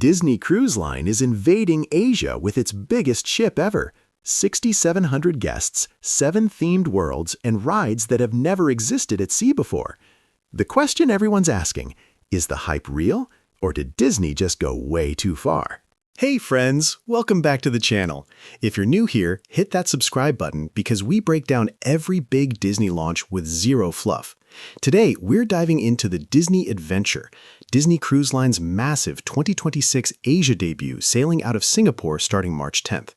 Disney Cruise Line is invading Asia with its biggest ship ever. 6,700 guests, 7 themed worlds, and rides that have never existed at sea before. The question everyone's asking, is the hype real, or did Disney just go way too far? Hey friends, welcome back to the channel. If you're new here, hit that subscribe button because we break down every big Disney launch with zero fluff. Today, we're diving into the Disney Adventure, Disney Cruise Line's massive 2026 Asia debut sailing out of Singapore starting March 10th.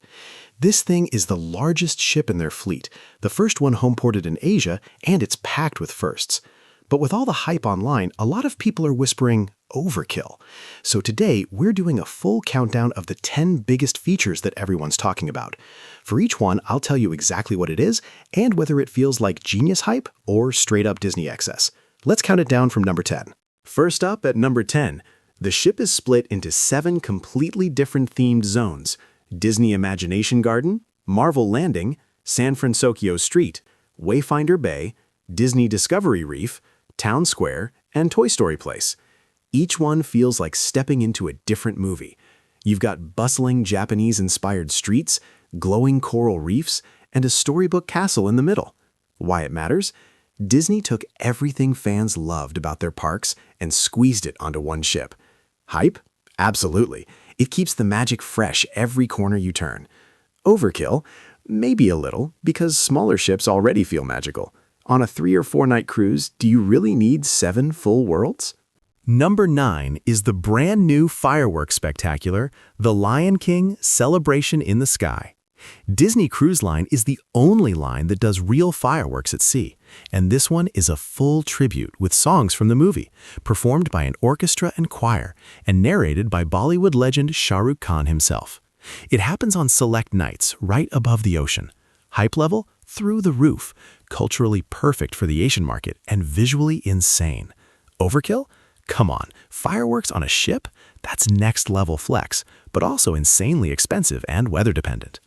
This thing is the largest ship in their fleet, the first one homeported in Asia, and it's packed with firsts. But with all the hype online, a lot of people are whispering overkill. So today, we're doing a full countdown of the 10 biggest features that everyone's talking about. For each one, I'll tell you exactly what it is and whether it feels like genius hype or straight up Disney excess. Let's count it down from number 10. First up at number 10, the ship is split into 7 completely different themed zones: Disney Imagination Garden, Marvel Landing, San Francisco Street, Wayfinder Bay, Disney Discovery Reef, Town Square, and Toy Story Place. Each one feels like stepping into a different movie. You've got bustling Japanese-inspired streets, glowing coral reefs, and a storybook castle in the middle. Why it matters? Disney took everything fans loved about their parks and squeezed it onto one ship. Hype? Absolutely. It keeps the magic fresh every corner you turn. Overkill? Maybe a little, because smaller ships already feel magical. On a 3 or 4 night cruise, do you really need 7 full worlds? Number 9 is the brand new fireworks spectacular, The Lion King Celebration in the Sky. Disney Cruise Line is the only line that does real fireworks at sea, and this one is a full tribute with songs from the movie, performed by an orchestra and choir, and narrated by Bollywood legend Shah Rukh Khan himself. It happens on select nights right above the ocean. Hype level? Through the roof, culturally perfect for the Asian market, and visually insane. Overkill? Come on, fireworks on a ship? That's next level flex, but also insanely expensive and weather dependent.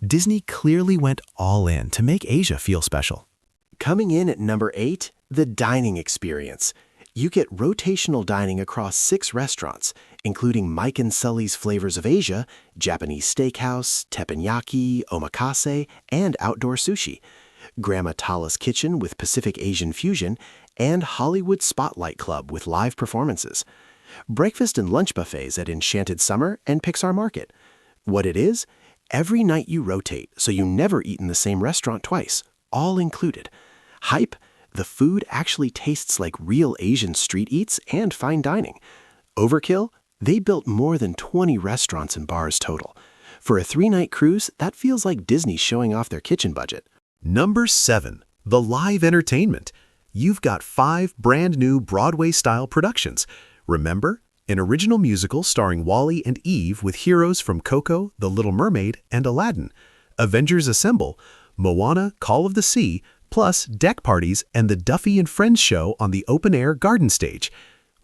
Disney clearly went all in to make Asia feel special. Coming in at number 8, the dining experience. You get rotational dining across 6 restaurants, including Mike and Sully's Flavors of Asia, Japanese Steakhouse, Teppanyaki, Omakase, and outdoor sushi, Grandma Tala's Kitchen with Pacific Asian fusion, and Hollywood Spotlight Club with live performances. Breakfast and lunch buffets at Enchanted Summer and Pixar Market. What it is? Every night you rotate, so you never eat in the same restaurant twice, all included. Hype? The food actually tastes like real Asian street eats and fine dining. Overkill? They built more than 20 restaurants and bars total. For a 3-night cruise, that feels like Disney showing off their kitchen budget. Number 7, the live entertainment. You've got 5 brand new Broadway-style productions. Remember? An original musical starring Wally and Eve with heroes from Coco, The Little Mermaid, and Aladdin. Avengers Assemble, Moana, Call of the Sea, plus deck parties and the Duffy and Friends show on the open-air garden stage.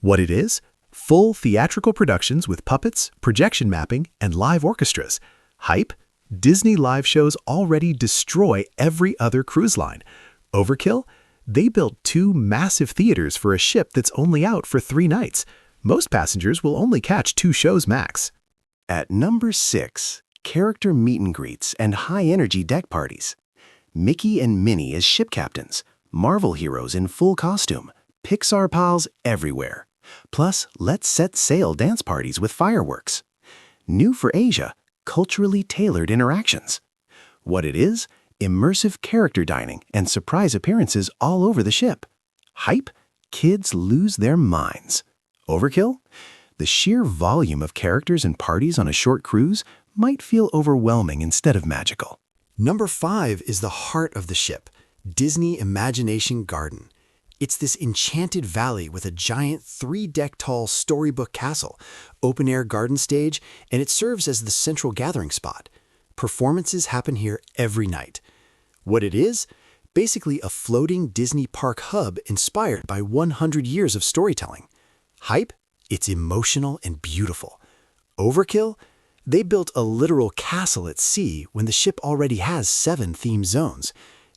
What it is? Full theatrical productions with puppets, projection mapping, and live orchestras. Hype? Disney live shows already destroy every other cruise line. Overkill? They built 2 massive theaters for a ship that's only out for 3 nights. Most passengers will only catch 2 shows max. At number 6, character meet and greets and high-energy deck parties. Mickey and Minnie as ship captains, Marvel heroes in full costume, Pixar pals everywhere. Plus, let's set sail dance parties with fireworks. New for Asia, culturally tailored interactions. What it is? Immersive character dining and surprise appearances all over the ship. Hype? Kids lose their minds. Overkill? The sheer volume of characters and parties on a short cruise might feel overwhelming instead of magical. Number 5 is the heart of the ship, Disney Imagination Garden. It's this enchanted valley with a giant 3-deck-tall storybook castle, open-air garden stage, and it serves as the central gathering spot. Performances happen here every night. What it is? Basically a floating Disney park hub inspired by 100 years of storytelling. Hype? It's emotional and beautiful. Overkill? They built a literal castle at sea when the ship already has 7 theme zones.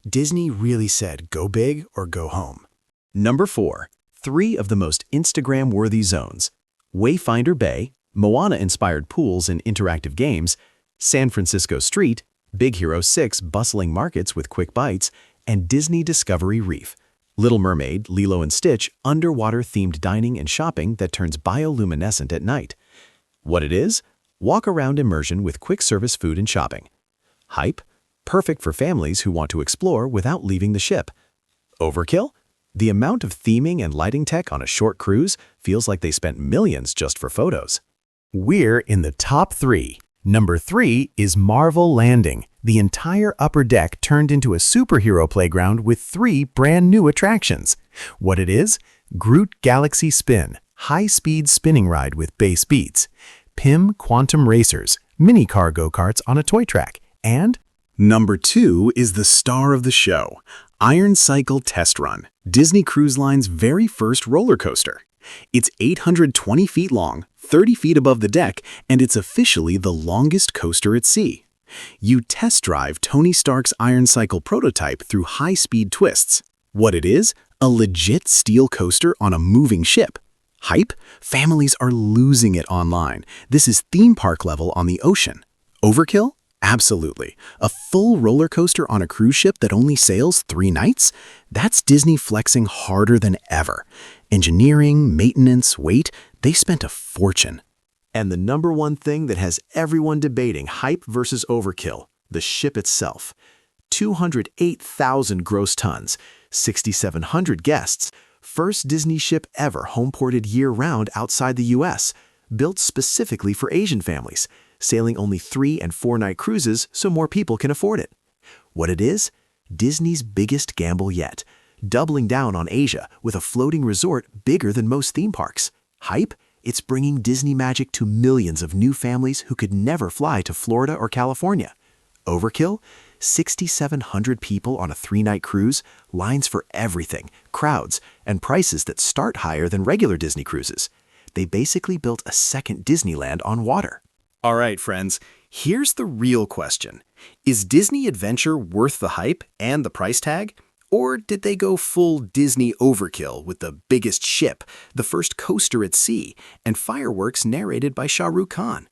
Disney really said go big or go home. Number 4, 3 of the most Instagram-worthy zones: Wayfinder Bay, Moana-inspired pools and interactive games, San Francisco Street, Big Hero 6 bustling markets with quick bites, and Disney Discovery Reef, Little Mermaid, Lilo and Stitch underwater-themed dining and shopping that turns bioluminescent at night. What it is? Walk-around immersion with quick-service food and shopping. Hype? Perfect for families who want to explore without leaving the ship. Overkill? The amount of theming and lighting tech on a short cruise feels like they spent millions just for photos. We're in the top 3. Number 3 is Marvel Landing, the entire upper deck turned into a superhero playground with 3 brand new attractions. What it is? Groot Galaxy Spin, high-speed spinning ride with bass beats. Pym Quantum Racers, mini car go-karts on a toy track. And Number 2 is the star of the show, Iron Cycle Test Run, Disney Cruise Line's very first roller coaster. It's 820 feet long, 30 feet above the deck, and it's officially the longest coaster at sea. You test drive Tony Stark's Iron Cycle prototype through high-speed twists. What it is? A legit steel coaster on a moving ship. Hype? Families are losing it online. This is theme park level on the ocean. Overkill? Absolutely. A full roller coaster on a cruise ship that only sails 3 nights? That's Disney flexing harder than ever. Engineering, maintenance, weight, they spent a fortune. And the number one thing that has everyone debating hype versus overkill, the ship itself. 208,000 gross tons, 6,700 guests, first Disney ship ever homeported year-round outside the US, built specifically for Asian families, sailing only 3- and 4-night cruises so more people can afford it. What it is? Disney's biggest gamble yet, doubling down on Asia with a floating resort bigger than most theme parks. Hype? It's bringing Disney magic to millions of new families who could never fly to Florida or California. Overkill? 6,700 people on a 3-night cruise, lines for everything, crowds, and prices that start higher than regular Disney cruises. They basically built a second Disneyland on water. All right, friends, here's the real question. Is Disney Adventure worth the hype and the price tag? Or did they go full Disney overkill with the biggest ship, the first coaster at sea, and fireworks narrated by Shah Rukh Khan?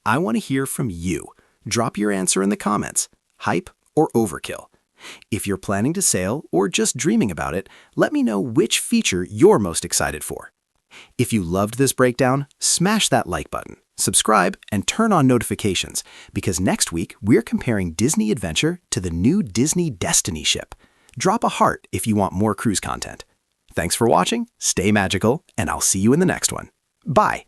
I want to hear from you. Drop your answer in the comments. Hype or overkill? If you're planning to sail or just dreaming about it, let me know which feature you're most excited for. If you loved this breakdown, smash that like button, subscribe, and turn on notifications, because next week we're comparing Disney Adventure to the new Disney Destiny ship. Drop a heart if you want more cruise content. Thanks for watching, stay magical, and I'll see you in the next one. Bye!